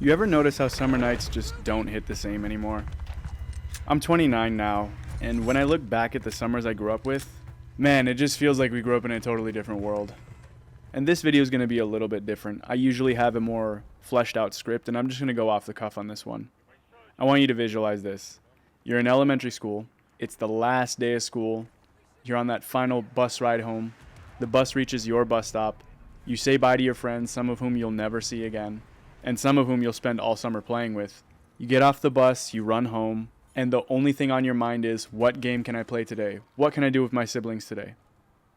You ever notice how summer nights just don't hit the same anymore? I'm 29 now, and when I look back at the summers I grew up with, man, it just feels like we grew up in a totally different world. And this video is going to be a little bit different. I usually have a more fleshed out script, and I'm just going to go off the cuff on this one. I want you to visualize this. You're in elementary school. It's the last day of school. You're on that final bus ride home. The bus reaches your bus stop. You say bye to your friends, some of whom you'll never see again, and some of whom you'll spend all summer playing with. You get off the bus, you run home, and the only thing on your mind is, what game can I play today? What can I do with my siblings today?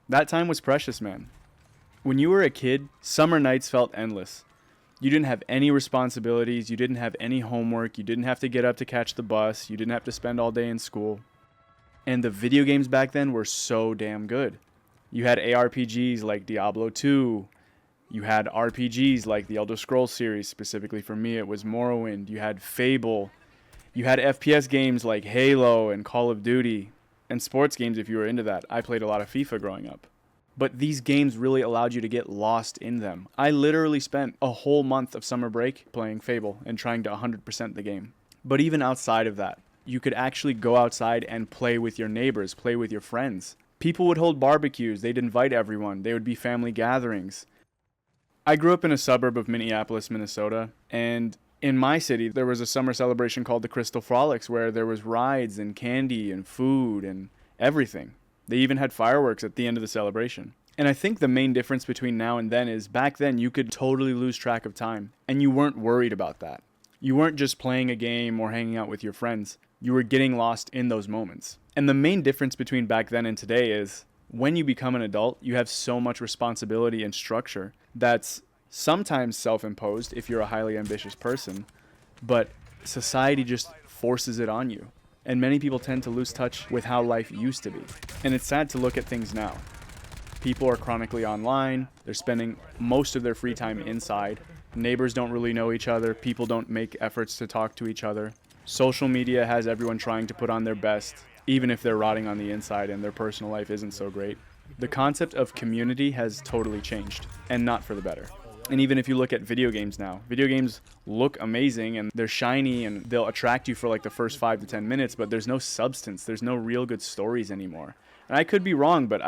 That time was precious, man. When you were a kid, summer nights felt endless. You didn't have any responsibilities, you didn't have any homework, you didn't have to get up to catch the bus, you didn't have to spend all day in school. And the video games back then were so damn good. You had ARPGs like Diablo 2, you had RPGs like the Elder Scrolls series, specifically for me it was Morrowind, you had Fable, you had FPS games like Halo and Call of Duty, and sports games if you were into that. I played a lot of FIFA growing up. But these games really allowed you to get lost in them. I literally spent a whole month of summer break playing Fable and trying to 100% the game. But even outside of that, you could actually go outside and play with your neighbors, play with your friends. People would hold barbecues, they'd invite everyone, they would be family gatherings. I grew up in a suburb of Minneapolis, Minnesota, and in my city there was a summer celebration called the Crystal Frolics where there was rides and candy and food and everything. They even had fireworks at the end of the celebration. And I think the main difference between now and then is back then you could totally lose track of time, and you weren't worried about that. You weren't just playing a game or hanging out with your friends. You were getting lost in those moments. And the main difference between back then and today is when you become an adult, you have so much responsibility and structure that's sometimes self-imposed if you're a highly ambitious person, but society just forces it on you. And many people tend to lose touch with how life used to be. And it's sad to look at things now. People are chronically online, they're spending most of their free time inside. Neighbors don't really know each other, people don't make efforts to talk to each other. Social media has everyone trying to put on their best, even if they're rotting on the inside and their personal life isn't so great. The concept of community has totally changed, and not for the better. And even if you look at video games now, video games look amazing and they're shiny and they'll attract you for like the first 5 to 10 minutes, but there's no substance, there's no real good stories anymore. And I could be wrong, but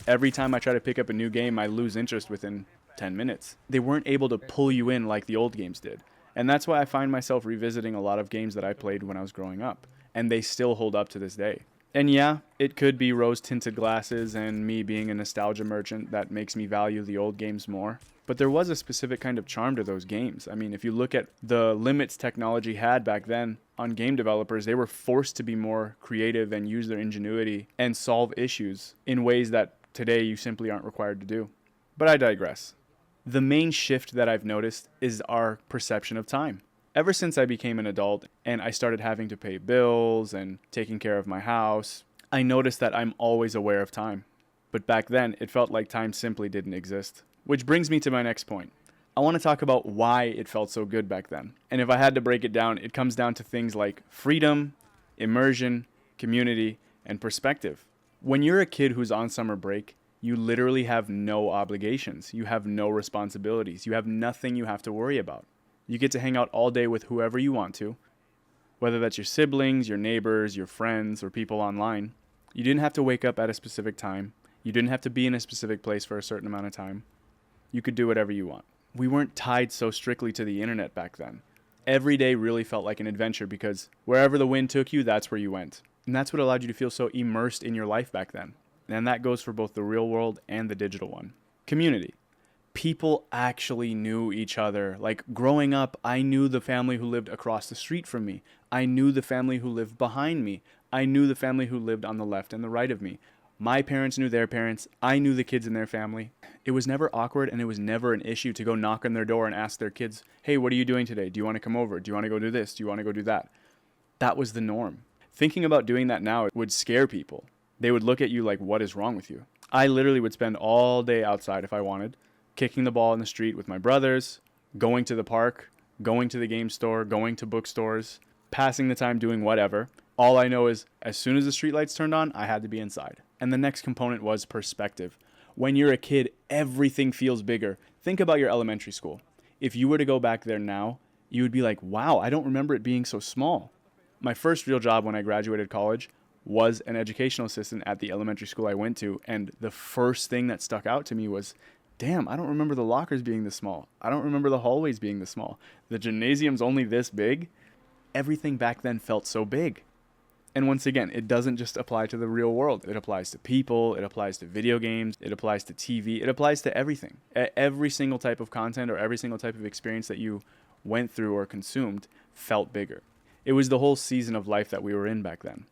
every time I try to pick up a new game, I lose interest within 10 minutes. They weren't able to pull you in like the old games did. And that's why I find myself revisiting a lot of games that I played when I was growing up, and they still hold up to this day. And yeah, it could be rose-tinted glasses and me being a nostalgia merchant that makes me value the old games more. But there was a specific kind of charm to those games. I mean, if you look at the limits technology had back then on game developers, they were forced to be more creative and use their ingenuity and solve issues in ways that today you simply aren't required to do. But I digress. The main shift that I've noticed is our perception of time. Ever since I became an adult and I started having to pay bills and taking care of my house, I noticed that I'm always aware of time. But back then, it felt like time simply didn't exist. Which brings me to my next point. I want to talk about why it felt so good back then. And if I had to break it down, it comes down to things like freedom, immersion, community, and perspective. When you're a kid who's on summer break, you literally have no obligations. You have no responsibilities. You have nothing you have to worry about. You get to hang out all day with whoever you want to, whether that's your siblings, your neighbors, your friends, or people online. You didn't have to wake up at a specific time. You didn't have to be in a specific place for a certain amount of time. You could do whatever you want. We weren't tied so strictly to the internet back then. Every day really felt like an adventure because wherever the wind took you, that's where you went. And that's what allowed you to feel so immersed in your life back then. And that goes for both the real world and the digital one. Community. People actually knew each other. Like growing up, I knew the family who lived across the street from me. I knew the family who lived behind me. I knew the family who lived on the left and the right of me. My parents knew their parents. I knew the kids in their family. It was never awkward and it was never an issue to go knock on their door and ask their kids, hey, what are you doing today? Do you want to come over? Do you want to go do this? Do you want to go do that? That was the norm. Thinking about doing that now would scare people. They would look at you like, what is wrong with you? I literally would spend all day outside if I wanted, kicking the ball in the street with my brothers, going to the park, going to the game store, going to bookstores, passing the time doing whatever. All I know is as soon as the streetlights turned on, I had to be inside. And the next component was perspective. When you're a kid, everything feels bigger. Think about your elementary school. If you were to go back there now, you would be like, wow, I don't remember it being so small. My first real job when I graduated college was an educational assistant at the elementary school I went to. And the first thing that stuck out to me was, damn, I don't remember the lockers being this small. I don't remember the hallways being this small. The gymnasium's only this big. Everything back then felt so big. And once again, it doesn't just apply to the real world. It applies to people, it applies to video games, it applies to TV, it applies to everything. Every single type of content or every single type of experience that you went through or consumed felt bigger. It was the whole season of life that we were in back then.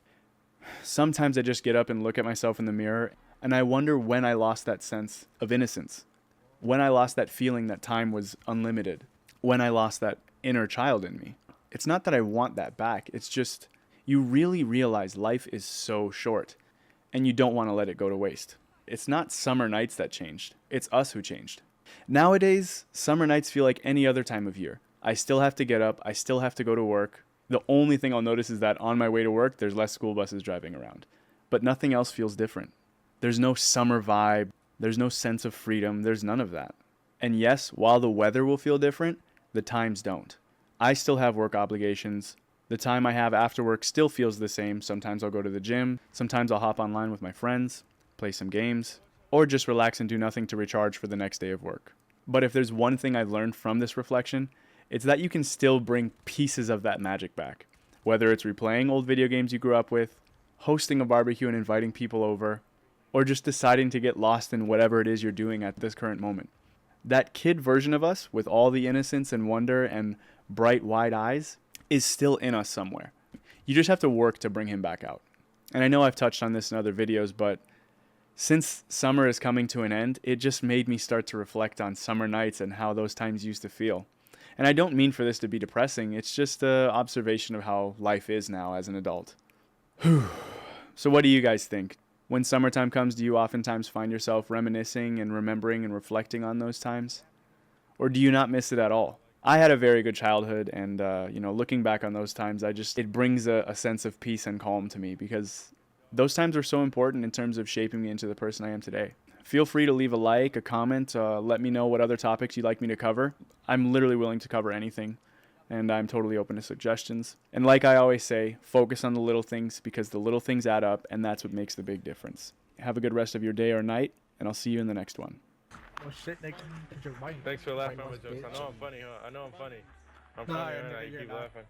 Sometimes I just get up and look at myself in the mirror and I wonder when I lost that sense of innocence, when I lost that feeling that time was unlimited, when I lost that inner child in me. It's not that I want that back, it's just you really realize life is so short and you don't want to let it go to waste. It's not summer nights that changed, it's us who changed. Nowadays, summer nights feel like any other time of year. I still have to get up, I still have to go to work. The only thing I'll notice is that on my way to work, there's less school buses driving around. But nothing else feels different. There's no summer vibe, there's no sense of freedom, there's none of that. And yes, while the weather will feel different, the times don't. I still have work obligations. The time I have after work still feels the same. Sometimes I'll go to the gym, sometimes I'll hop online with my friends, play some games, or just relax and do nothing to recharge for the next day of work. But if there's one thing I've learned from this reflection, it's that you can still bring pieces of that magic back. Whether it's replaying old video games you grew up with, hosting a barbecue and inviting people over, or just deciding to get lost in whatever it is you're doing at this current moment. That kid version of us, with all the innocence and wonder and bright, wide eyes, is still in us somewhere. You just have to work to bring him back out. And I know I've touched on this in other videos, but since summer is coming to an end, it just made me start to reflect on summer nights and how those times used to feel. And I don't mean for this to be depressing, it's just an observation of how life is now as an adult. So what do you guys think? When summertime comes, do you oftentimes find yourself reminiscing and remembering and reflecting on those times? Or do you not miss it at all? I had a very good childhood, and looking back on those times, it brings a sense of peace and calm to me because those times were so important in terms of shaping me into the person I am today. Feel free to leave a like, a comment, let me know what other topics you'd like me to cover. I'm literally willing to cover anything, and I'm totally open to suggestions. And like I always say, focus on the little things because the little things add up, and that's what makes the big difference. Have a good rest of your day or night, and I'll see you in the next one. Oh shit, Nick. Thanks for laughing at my jokes. I know I'm funny, huh? I know I'm funny. I'm funny, and I keep laughing.